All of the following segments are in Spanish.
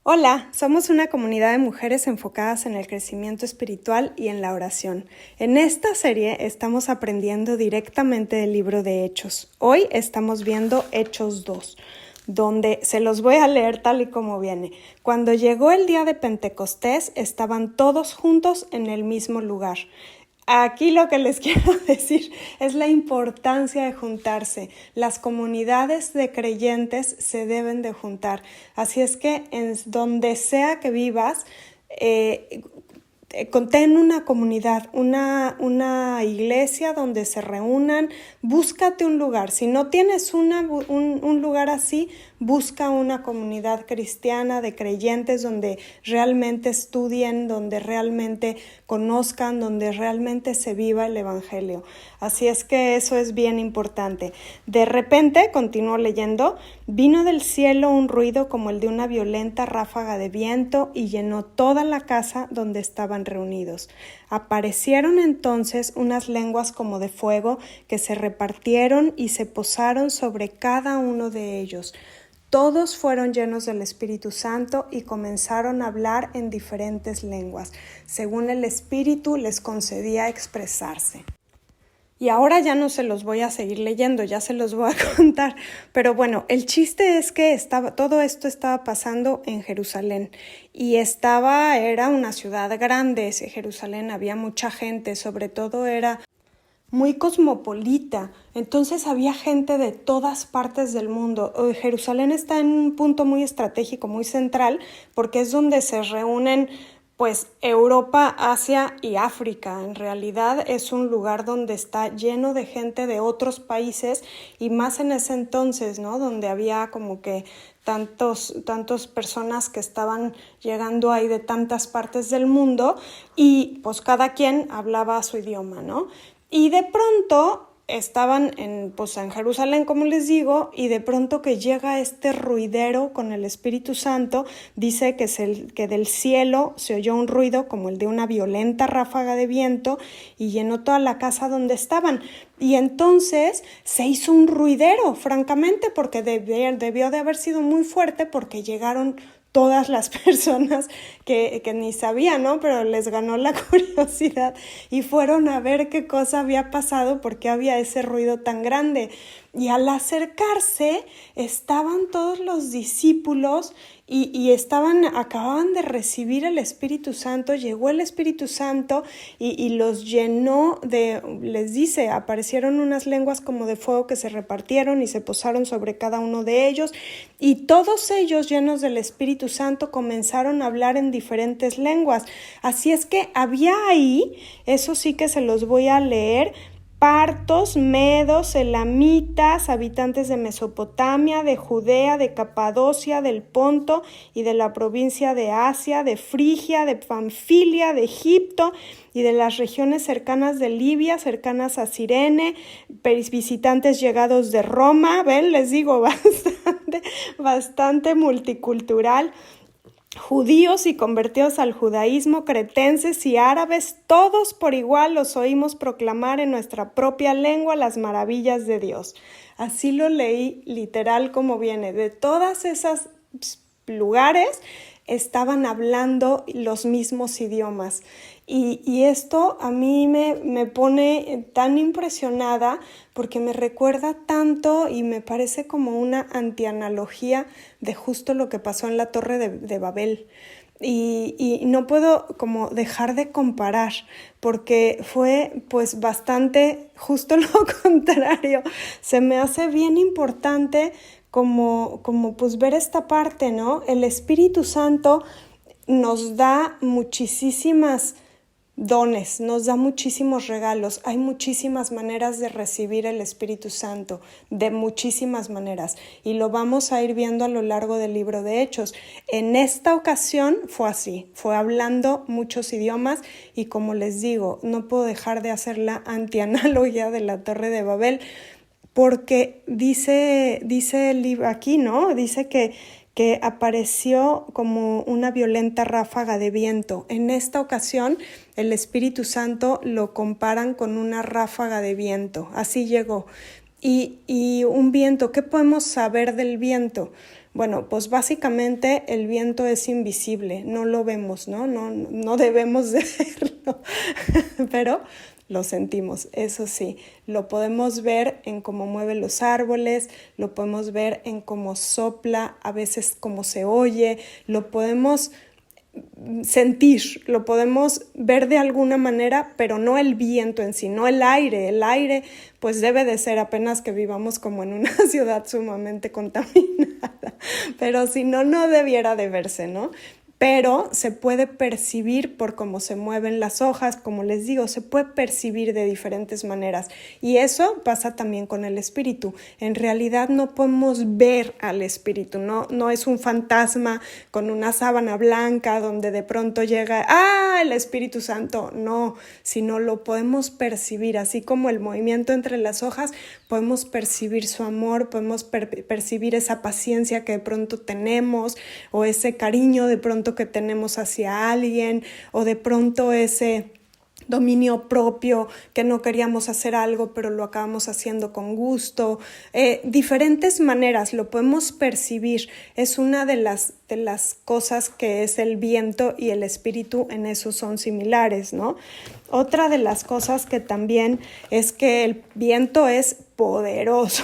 Hola, somos una comunidad de mujeres enfocadas en el crecimiento espiritual y en la oración. En esta serie estamos aprendiendo directamente del libro de Hechos. Hoy estamos viendo Hechos 2, donde se los voy a leer tal y como viene. Cuando llegó el día de Pentecostés, estaban todos juntos en el mismo lugar. Aquí lo que les quiero decir es la importancia de juntarse. Las comunidades de creyentes se deben de juntar. Así es que en donde sea que vivas, ten una comunidad, una iglesia donde se reúnan, búscate un lugar. Si no tienes un lugar así, busca una comunidad cristiana de creyentes donde realmente estudien, donde realmente conozcan, donde realmente se viva el evangelio. Así es que eso es bien importante. De repente, continúo leyendo, vino del cielo un ruido como el de una violenta ráfaga de viento y llenó toda la casa donde estaban reunidos. Aparecieron entonces unas lenguas como de fuego que se repartieron y se posaron sobre cada uno de ellos. Todos fueron llenos del Espíritu Santo y comenzaron a hablar en diferentes lenguas, según el Espíritu les concedía expresarse. Y ahora ya no se los voy a seguir leyendo, ya se los voy a contar. Pero bueno, el chiste es que todo esto estaba pasando en Jerusalén. Y era una ciudad grande, Jerusalén, había mucha gente, sobre todo era muy cosmopolita, entonces había gente de todas partes del mundo. Jerusalén está en un punto muy estratégico, muy central, porque es donde se reúnen pues Europa, Asia y África. En realidad es un lugar donde está lleno de gente de otros países y más en ese entonces, ¿no? Donde había como que tantas personas que estaban llegando ahí de tantas partes del mundo y pues cada quien hablaba su idioma, ¿no? Y de pronto estaban en Jerusalén, como les digo, y de pronto que llega este ruidero con el Espíritu Santo, dice que del cielo se oyó un ruido como el de una violenta ráfaga de viento y llenó toda la casa donde estaban. Y entonces se hizo un ruidero, francamente, porque debió de haber sido muy fuerte porque llegaron todas las personas que ni sabían, ¿no? Pero les ganó la curiosidad y fueron a ver qué cosa había pasado, por qué había ese ruido tan grande. Y al acercarse estaban todos los discípulos y acababan de recibir el Espíritu Santo, llegó el Espíritu Santo y los llenó les dice, aparecieron unas lenguas como de fuego que se repartieron y se posaron sobre cada uno de ellos y todos ellos llenos del Espíritu Santo comenzaron a hablar en diferentes lenguas. Así es que había ahí, eso sí que se los voy a leer, partos, medos, elamitas, habitantes de Mesopotamia, de Judea, de Capadocia, del Ponto y de la provincia de Asia, de Frigia, de Panfilia, de Egipto y de las regiones cercanas de Libia, cercanas a Cirene, visitantes llegados de Roma, ven, les digo, bastante multicultural. Judíos y convertidos al judaísmo, cretenses y árabes, todos por igual los oímos proclamar en nuestra propia lengua las maravillas de Dios. Así lo leí literal como viene. De todas esas lugares estaban hablando los mismos idiomas. Y esto a mí me pone tan impresionada porque me recuerda tanto y me parece como una antianalogía de justo lo que pasó en la Torre de Babel. Y no puedo como dejar de comparar porque fue pues bastante justo lo contrario. Se me hace bien importante como pues ver esta parte, ¿no? El Espíritu Santo nos da muchísimas dones, nos da muchísimos regalos, hay muchísimas maneras de recibir el Espíritu Santo, de muchísimas maneras, y lo vamos a ir viendo a lo largo del libro de Hechos. En esta ocasión fue así, fue hablando muchos idiomas y como les digo, no puedo dejar de hacer la antianalogía de la Torre de Babel, porque dice el libro aquí, ¿no? Dice que apareció como una violenta ráfaga de viento. En esta ocasión, el Espíritu Santo lo comparan con una ráfaga de viento. Así llegó. Y un viento, ¿qué podemos saber del viento? Bueno, pues básicamente el viento es invisible, no lo vemos, ¿no? No debemos de verlo, pero lo sentimos, eso sí. Lo podemos ver en cómo mueve los árboles, lo podemos ver en cómo sopla, a veces cómo se oye, lo podemos sentir, lo podemos ver de alguna manera, pero no el viento en sí, no el aire. El aire pues debe de ser, apenas que vivamos como en una ciudad sumamente contaminada, pero si no, no debiera de verse, ¿no? Pero se puede percibir por cómo se mueven las hojas, como les digo, se puede percibir de diferentes maneras. Y eso pasa también con el espíritu. En realidad no podemos ver al espíritu, no es un fantasma con una sábana blanca donde de pronto llega, el Espíritu Santo, no, sino lo podemos percibir, así como el movimiento entre las hojas, podemos percibir su amor, podemos percibir esa paciencia que de pronto tenemos, o ese cariño de pronto que tenemos hacia alguien, o de pronto ese dominio propio, que no queríamos hacer algo pero lo acabamos haciendo con gusto. Diferentes maneras lo podemos percibir. Es una de las cosas que es el viento y el espíritu, en eso son similares, ¿no? Otra de las cosas que también es que el viento es poderoso,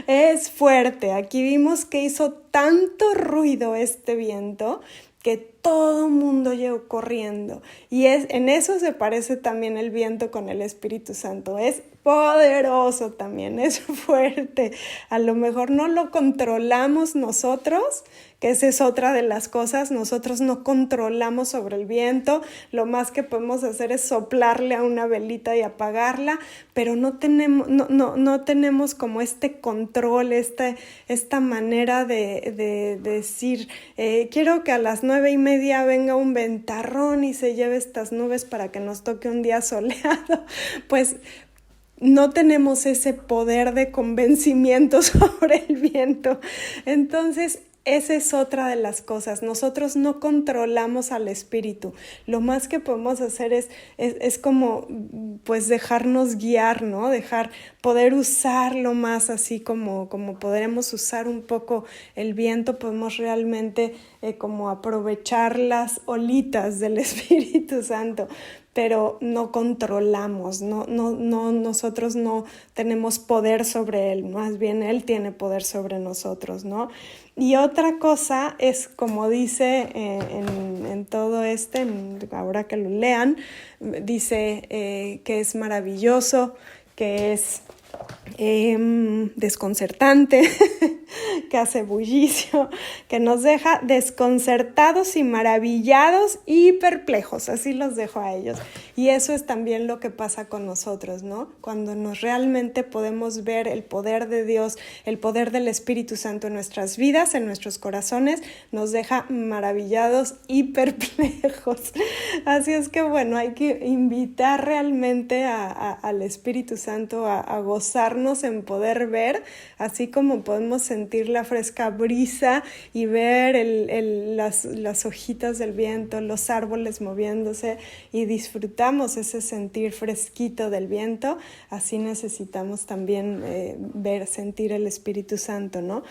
es fuerte. Aquí vimos que hizo tanto ruido este viento que todo mundo llegó corriendo. Y en eso se parece también el viento con el Espíritu Santo. Es poderoso también, es fuerte. A lo mejor no lo controlamos nosotros, que esa es otra de las cosas. Nosotros no controlamos sobre el viento. Lo más que podemos hacer es soplarle a una velita y apagarla, pero no tenemos como este control, esta manera de decir, quiero que a las 9:30 venga un ventarrón y se lleve estas nubes para que nos toque un día soleado. Pues no tenemos ese poder de convencimiento sobre el viento. Entonces, esa es otra de las cosas. Nosotros no controlamos al espíritu. Lo más que podemos hacer es como pues dejarnos guiar, ¿no? Poder usarlo más, así como podremos usar un poco el viento, podemos realmente como aprovechar las olitas del Espíritu Santo, pero no controlamos, nosotros no tenemos poder sobre él, más bien él tiene poder sobre nosotros, ¿no? Y otra cosa es, como dice en todo ahora que lo lean, dice que es maravilloso, que es desconcertante, que hace bullicio, que nos deja desconcertados y maravillados y perplejos, así los dejo a ellos. Y eso es también lo que pasa con nosotros, ¿no? Cuando nos realmente podemos ver el poder de Dios, el poder del Espíritu Santo en nuestras vidas, en nuestros corazones, nos deja maravillados y perplejos. Así es que bueno, hay que invitar realmente al Espíritu Santo a gozarnos en poder ver, así como podemos sentir la fresca brisa y ver las hojitas del viento, los árboles moviéndose, y disfrutamos ese sentir fresquito del viento. Así necesitamos también sentir el Espíritu Santo, ¿no?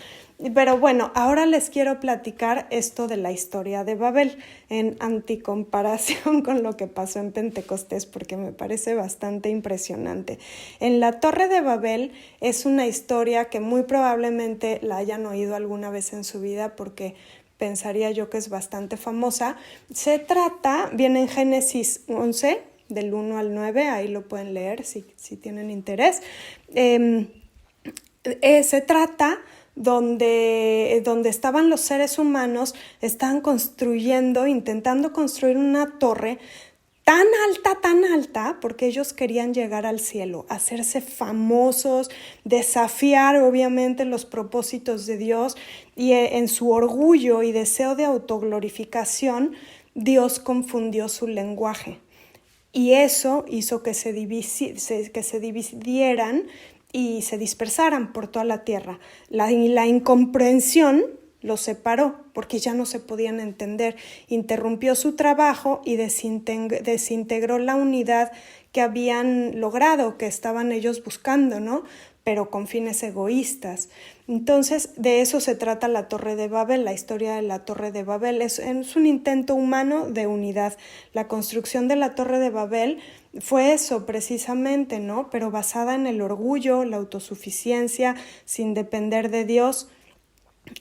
Pero bueno, ahora les quiero platicar esto de la historia de Babel en anticomparación con lo que pasó en Pentecostés, porque me parece bastante impresionante. En la Torre de Babel es una historia que muy probablemente la hayan oído alguna vez en su vida, porque pensaría yo que es bastante famosa. Viene en Génesis 11, del 1 al 9, ahí lo pueden leer si tienen interés. Se trata donde estaban los seres humanos, estaban intentando construir una torre tan alta, porque ellos querían llegar al cielo, hacerse famosos, desafiar obviamente los propósitos de Dios, y en su orgullo y deseo de autoglorificación, Dios confundió su lenguaje. Y eso hizo que se dividieran y se dispersaran por toda la tierra. La incomprensión los separó porque ya no se podían entender. Interrumpió su trabajo y desintegró la unidad que habían logrado, que estaban ellos buscando, ¿no? pero con fines egoístas. Entonces, de eso se trata la Torre de Babel, la historia de la Torre de Babel. Es un intento humano de unidad. La construcción de la Torre de Babel fue eso precisamente, ¿no? Pero basada en el orgullo, la autosuficiencia, sin depender de Dios.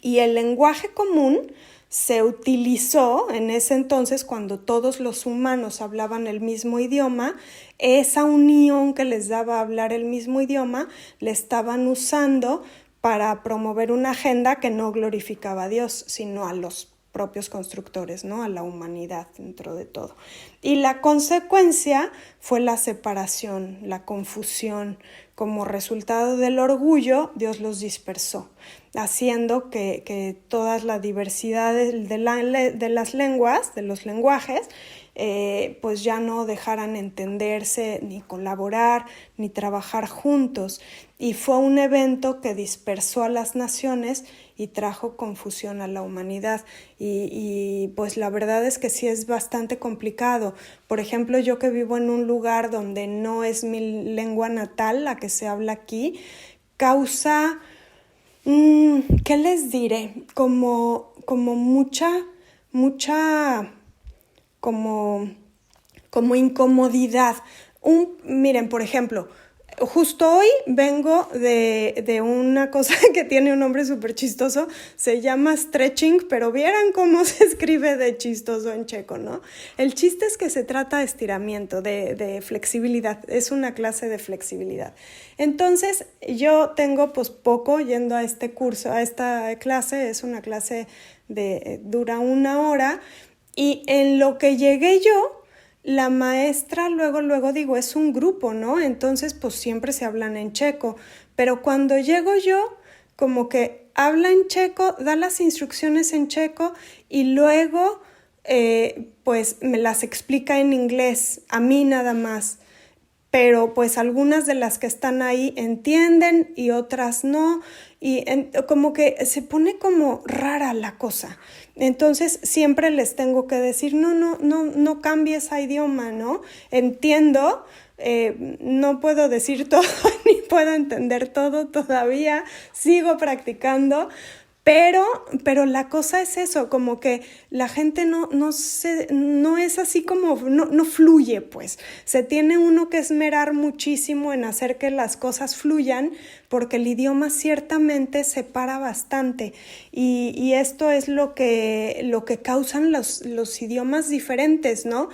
Y el lenguaje común se utilizó en ese entonces cuando todos los humanos hablaban el mismo idioma. Esa unión que les daba hablar el mismo idioma le estaban usando para promover una agenda que no glorificaba a Dios, sino a los propios constructores, ¿no? A la humanidad dentro de todo. Y la consecuencia fue la separación, la confusión. Como resultado del orgullo, Dios los dispersó, haciendo que toda la diversidad de las lenguas, de los lenguajes, pues ya no dejaran entenderse, ni colaborar, ni trabajar juntos. Y fue un evento que dispersó a las naciones y trajo confusión a la humanidad. Y pues la verdad es que sí es bastante complicado. Por ejemplo, yo que vivo en un lugar donde no es mi lengua natal, la que se habla aquí, causa, ¿qué les diré? Como mucha, como incomodidad. Miren, por ejemplo, justo hoy vengo de una cosa que tiene un nombre súper chistoso, se llama stretching, pero vieran cómo se escribe de chistoso en checo, ¿no? El chiste es que se trata de estiramiento, de flexibilidad, es una clase de flexibilidad. Entonces, yo tengo pues poco yendo a este curso, a esta clase, es una clase dura 1 hora, y en lo que llegué yo, la maestra luego digo, es un grupo, ¿no? Entonces, pues siempre se hablan en checo, pero cuando llego yo, como que habla en checo, da las instrucciones en checo y luego, pues me las explica en inglés, a mí nada más. Pero pues algunas de las que están ahí entienden y otras no, y como que se pone como rara la cosa. Entonces siempre les tengo que decir, no cambies a idioma, ¿no? Entiendo, no puedo decir todo ni puedo entender todo todavía, sigo practicando. Pero la cosa es eso, como que la gente no es así como, no fluye, pues. Se tiene uno que esmerar muchísimo en hacer que las cosas fluyan, porque el idioma ciertamente separa bastante. Y esto es lo que causan los idiomas diferentes, ¿no?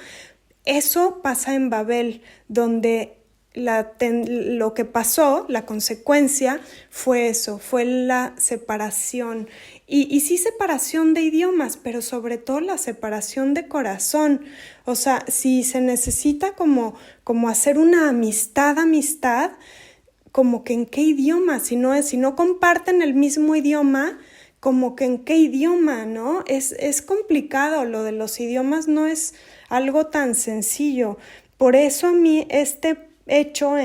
Eso pasa en Babel, donde lo que pasó, la consecuencia fue eso, fue la separación y sí separación de idiomas, pero sobre todo la separación de corazón. O sea, si se necesita como hacer una amistad, como que en qué idioma, si no comparten el mismo idioma, como que en qué idioma, ¿no? Es complicado, lo de los idiomas no es algo tan sencillo. Por eso a mí este hecho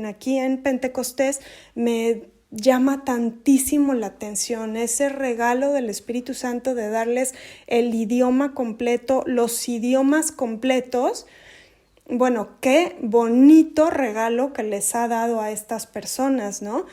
aquí en Pentecostés me llama tantísimo la atención, ese regalo del Espíritu Santo de darles el idioma completo, los idiomas completos. Bueno, qué bonito regalo que les ha dado a estas personas, ¿no?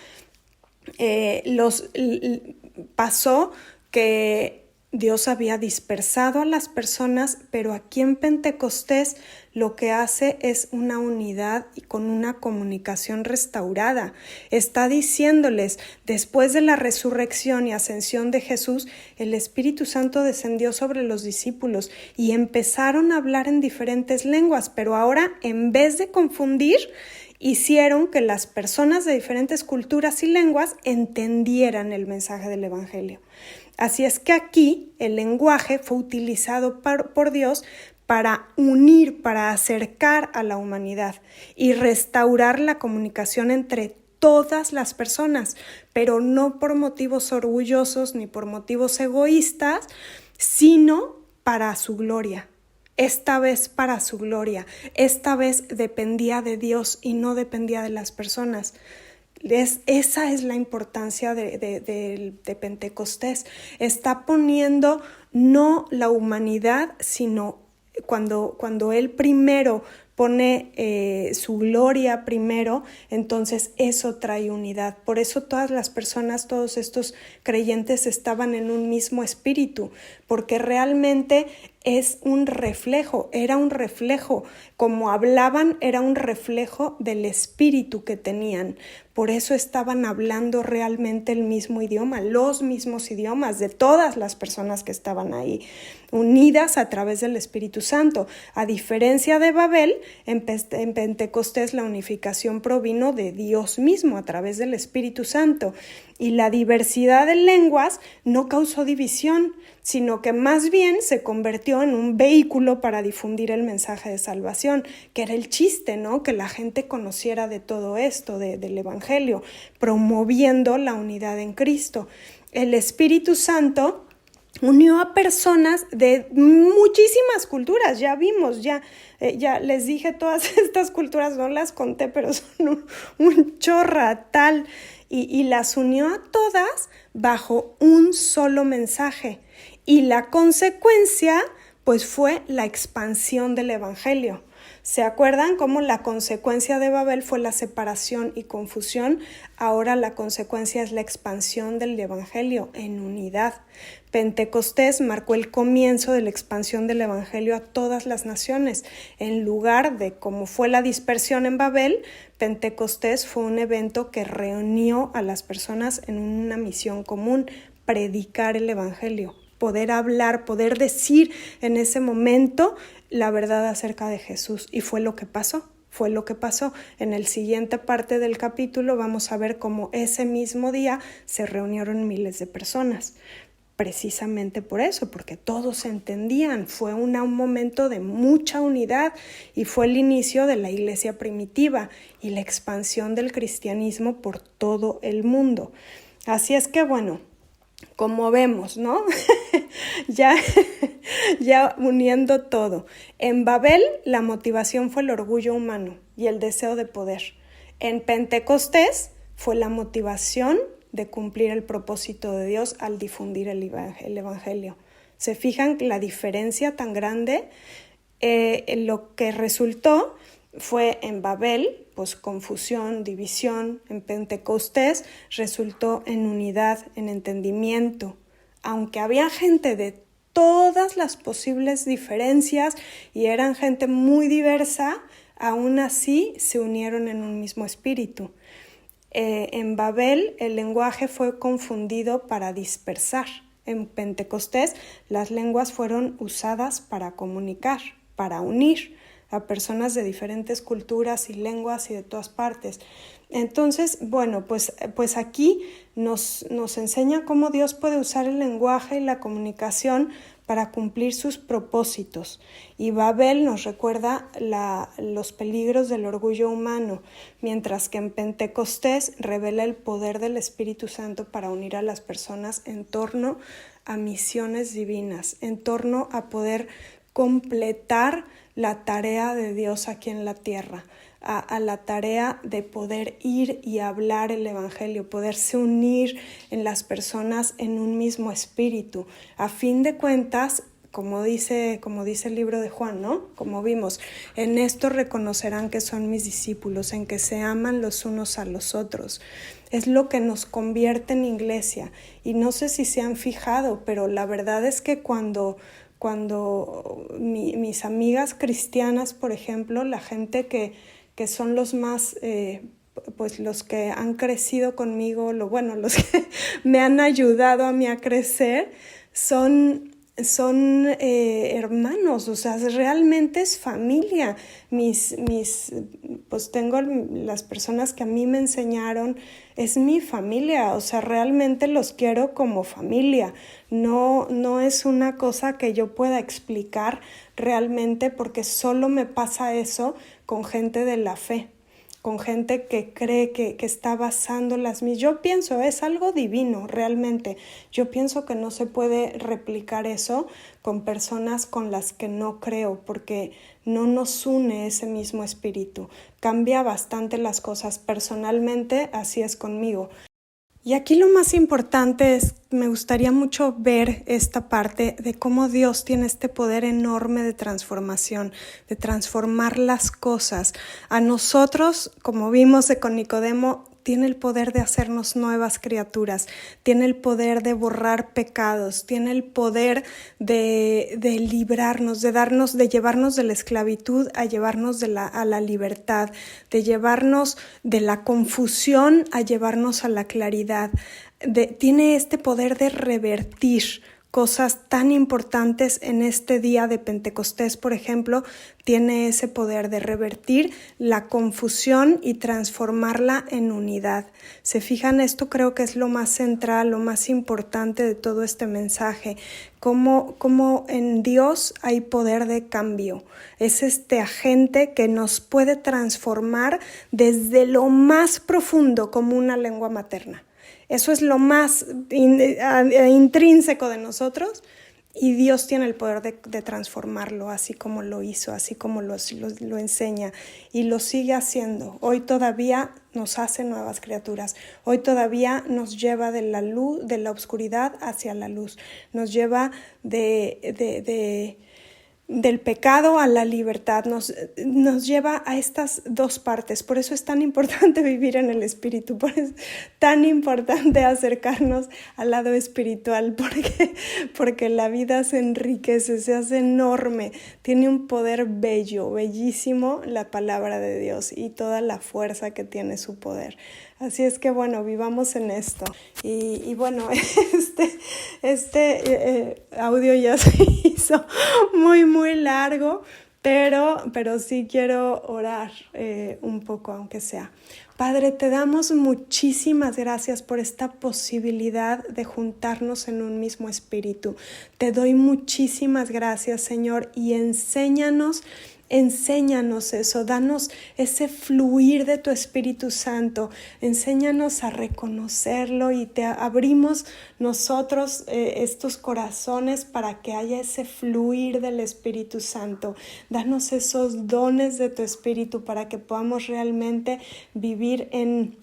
Pasó que Dios había dispersado a las personas, pero aquí en Pentecostés lo que hace es una unidad y con una comunicación restaurada. Está diciéndoles, después de la resurrección y ascensión de Jesús, el Espíritu Santo descendió sobre los discípulos y empezaron a hablar en diferentes lenguas, pero ahora en vez de confundir, hicieron que las personas de diferentes culturas y lenguas entendieran el mensaje del Evangelio. Así es que aquí el lenguaje fue utilizado por Dios para unir, para acercar a la humanidad y restaurar la comunicación entre todas las personas, pero no por motivos orgullosos ni por motivos egoístas, sino para su gloria. Esta vez para su gloria, esta vez dependía de Dios y no dependía de las personas. Esa es la importancia de Pentecostés. Está poniendo no la humanidad, sino cuando Él primero pone su gloria primero, entonces eso trae unidad. Por eso todas las personas, todos estos creyentes estaban en un mismo espíritu, porque realmente es un reflejo, era un reflejo, como hablaban era un reflejo del espíritu que tenían. Por eso estaban hablando realmente el mismo idioma, los mismos idiomas de todas las personas que estaban ahí, unidas a través del Espíritu Santo. A diferencia de Babel, en Pentecostés la unificación provino de Dios mismo a través del Espíritu Santo. Y la diversidad de lenguas no causó división, sino que más bien se convirtió en un vehículo para difundir el mensaje de salvación, que era el chiste, ¿no? Que la gente conociera de todo esto, del Evangelio, promoviendo la unidad en Cristo. El Espíritu Santo unió a personas de muchísimas culturas, ya vimos, ya les dije todas estas culturas, no las conté, pero son un chorratal, y las unió a todas bajo un solo mensaje. Y la consecuencia, pues, fue la expansión del Evangelio. ¿Se acuerdan cómo la consecuencia de Babel fue la separación y confusión? Ahora la consecuencia es la expansión del Evangelio en unidad. Pentecostés marcó el comienzo de la expansión del Evangelio a todas las naciones. En lugar de como fue la dispersión en Babel, Pentecostés fue un evento que reunió a las personas en una misión común: predicar el Evangelio, poder hablar, poder decir en ese momento la verdad acerca de Jesús. Y fue lo que pasó. En el siguiente parte del capítulo vamos a ver cómo ese mismo día se reunieron miles de personas. Precisamente por eso, porque todos se entendían. Fue un momento de mucha unidad y fue el inicio de la iglesia primitiva y la expansión del cristianismo por todo el mundo. Así es que bueno, como vemos, ¿no? ya uniendo todo. En Babel la motivación fue el orgullo humano y el deseo de poder. En Pentecostés fue la motivación de cumplir el propósito de Dios al difundir el Evangelio. ¿Se fijan la diferencia tan grande? Lo que resultó fue en Babel, pues confusión, división. En Pentecostés resultó en unidad, en entendimiento. Aunque había gente de todas las posibles diferencias y eran gente muy diversa, aún así se unieron en un mismo espíritu. En Babel el lenguaje fue confundido para dispersar. En Pentecostés las lenguas fueron usadas para comunicar, para unir a personas de diferentes culturas y lenguas y de todas partes. Entonces, bueno, pues aquí nos enseña cómo Dios puede usar el lenguaje y la comunicación para cumplir sus propósitos. Y Babel nos recuerda los peligros del orgullo humano, mientras que en Pentecostés revela el poder del Espíritu Santo para unir a las personas en torno a misiones divinas, en torno a poder completar la tarea de Dios aquí en la tierra, a la tarea de poder ir y hablar el Evangelio, poderse unir en las personas en un mismo espíritu. A fin de cuentas, como dice el libro de Juan, ¿no? Como vimos, en esto reconocerán que son mis discípulos, en que se aman los unos a los otros. Es lo que nos convierte en iglesia. Y no sé si se han fijado, pero la verdad es que cuando mis amigas cristianas, por ejemplo, la gente que son los más, pues los que han crecido conmigo, los que me han ayudado a mí a crecer, son hermanos, o sea, realmente es familia. Pues tengo las personas que a mí me enseñaron, es mi familia, o sea, realmente los quiero como familia. No es una cosa que yo pueda explicar realmente, porque solo me pasa eso con gente de la fe, con gente que cree que está basando yo pienso, es algo divino realmente. Yo pienso que no se puede replicar eso con personas con las que no creo, porque no nos une ese mismo espíritu. Cambia bastante las cosas. Personalmente, así es conmigo. Y aquí lo más importante es, me gustaría mucho ver esta parte de cómo Dios tiene este poder enorme de transformación, de transformar las cosas. A nosotros, como vimos con Nicodemo, tiene el poder de hacernos nuevas criaturas, tiene el poder de borrar pecados, tiene el poder de librarnos, de llevarnos de la esclavitud a llevarnos a la libertad, de llevarnos de la confusión a llevarnos a la claridad. Tiene este poder de revertir cosas tan importantes en este día de Pentecostés, por ejemplo, tiene ese poder de revertir la confusión y transformarla en unidad. ¿Se fijan? Esto creo que es lo más central, lo más importante de todo este mensaje. Cómo en Dios hay poder de cambio. Es este agente que nos puede transformar desde lo más profundo como una lengua materna. Eso es lo más intrínseco de nosotros y Dios tiene el poder de transformarlo así como lo hizo, así como lo enseña y lo sigue haciendo. Hoy todavía nos hace nuevas criaturas. Hoy todavía nos lleva de la luz, de la oscuridad hacia la luz. Nos lleva del pecado a la libertad, nos lleva a estas dos partes. Por eso es tan importante vivir en el espíritu, por eso es tan importante acercarnos al lado espiritual, porque la vida se enriquece, se hace enorme, tiene un poder bello, bellísimo la palabra de Dios y toda la fuerza que tiene su poder. Así es que bueno, vivamos en esto. Y bueno, este audio ya se hizo muy largo, pero sí quiero orar un poco, aunque sea. Padre, te damos muchísimas gracias por esta posibilidad de juntarnos en un mismo espíritu. Te doy muchísimas gracias, Señor, y enséñanos eso, danos ese fluir de tu Espíritu Santo, enséñanos a reconocerlo y te abrimos nosotros estos corazones para que haya ese fluir del Espíritu Santo. Danos esos dones de tu Espíritu para que podamos realmente vivir en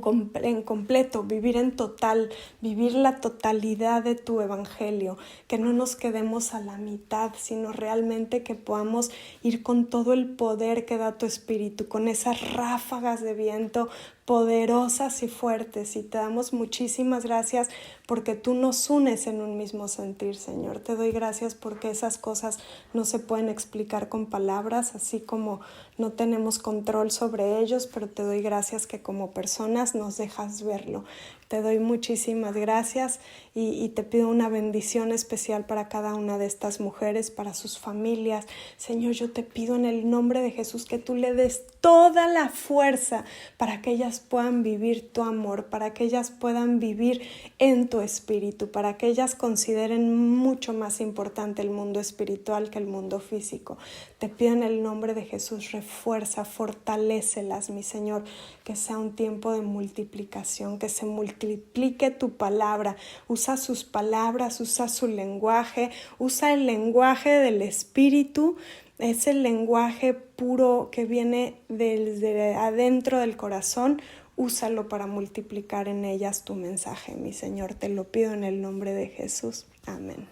completo, vivir en total, vivir la totalidad de tu evangelio, que no nos quedemos a la mitad, sino realmente que podamos ir con todo el poder que da tu espíritu, con esas ráfagas de viento poderosas y fuertes, y te damos muchísimas gracias porque tú nos unes en un mismo sentir, Señor. Te doy gracias porque esas cosas no se pueden explicar con palabras, así como no tenemos control sobre ellos, pero te doy gracias que como personas nos dejas verlo. Te doy muchísimas gracias y te pido una bendición especial para cada una de estas mujeres, para sus familias. Señor, yo te pido en el nombre de Jesús que tú le des toda la fuerza para que ellas puedan vivir tu amor, para que ellas puedan vivir en tu espíritu, para que ellas consideren mucho más importante el mundo espiritual que el mundo físico. Te pido en el nombre de Jesús, refuerza, fortalécelas, mi Señor, que sea un tiempo de multiplicación, que se multiplique tu palabra. Usa sus palabras, usa su lenguaje, usa el lenguaje del espíritu. Es el lenguaje puro que viene desde adentro del corazón. Úsalo para multiplicar en ellas tu mensaje, mi Señor. Te lo pido en el nombre de Jesús. Amén.